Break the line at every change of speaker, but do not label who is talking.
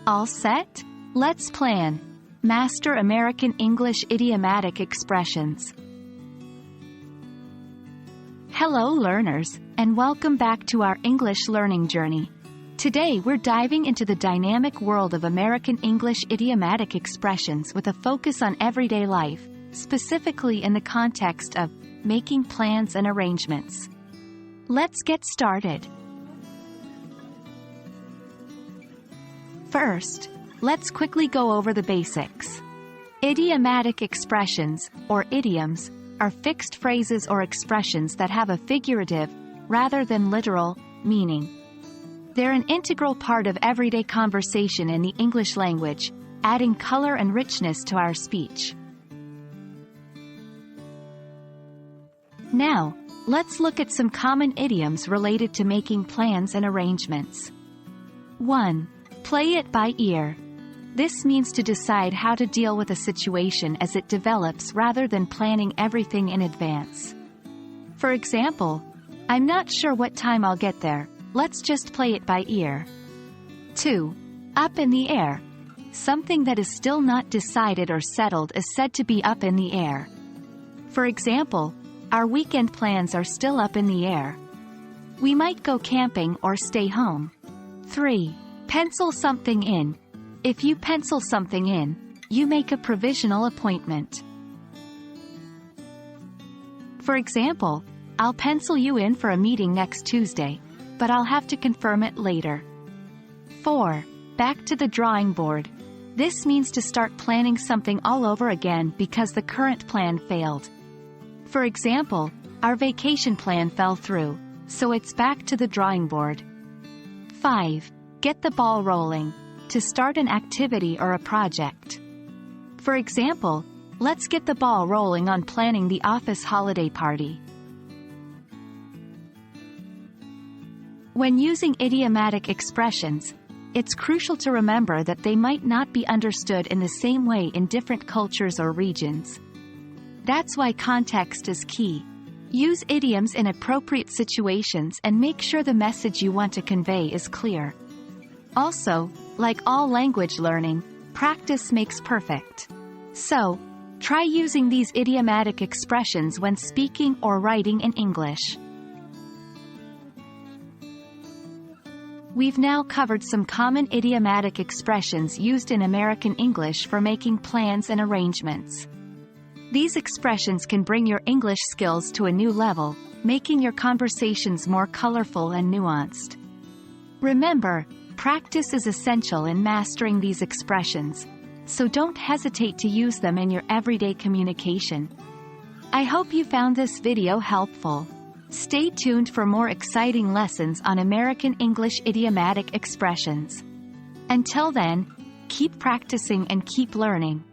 All set? Let's plan. Master American English Idiomatic Expressions. Hello learners, and welcome back to our English learning journey. Today we're diving into the dynamic world of American English idiomatic expressions with a focus on everyday life, specifically in the context of making plans and arrangements. Let's get started. First, let's quickly go over the basics. Idiomatic expressions, or idioms, are fixed phrases or expressions that have a figurative, rather than literal, meaning. They're an integral part of everyday conversation in the English language, adding color and richness to our speech. Now, let's look at some common idioms related to making plans and arrangements. 1. Play it by ear. This means to decide how to deal with a situation as it develops rather than planning everything in advance. For example, I'm not sure what time I'll get there. Let's just play it by ear. 2. Up in the air. Something that is still not decided or settled is said to be up in the air. For example, our weekend plans are still up in the air. We might go camping or stay home. 3. Pencil something in. If you pencil something in, you make a provisional appointment. For example, I'll pencil you in for a meeting next Tuesday, but I'll have to confirm it later. 4. Back to the drawing board. This means to start planning something all over again because the current plan failed. For example, our vacation plan fell through, so it's back to the drawing board. 5. Get the ball rolling. To start an activity or a project. For example, let's get the ball rolling on planning the office holiday party. When using idiomatic expressions, it's crucial to remember that they might not be understood in the same way in different cultures or regions. That's why context is key. Use idioms in appropriate situations and make sure the message you want to convey is clear. Also, like all language learning, practice makes perfect. So, try using these idiomatic expressions when speaking or writing in English. We've now covered some common idiomatic expressions used in American English for making plans and arrangements. These expressions can bring your English skills to a new level, making your conversations more colorful and nuanced. Remember, practice is essential in mastering these expressions, so don't hesitate to use them in your everyday communication. I hope you found this video helpful. Stay tuned for more exciting lessons on American English idiomatic expressions. Until then, keep practicing and keep learning.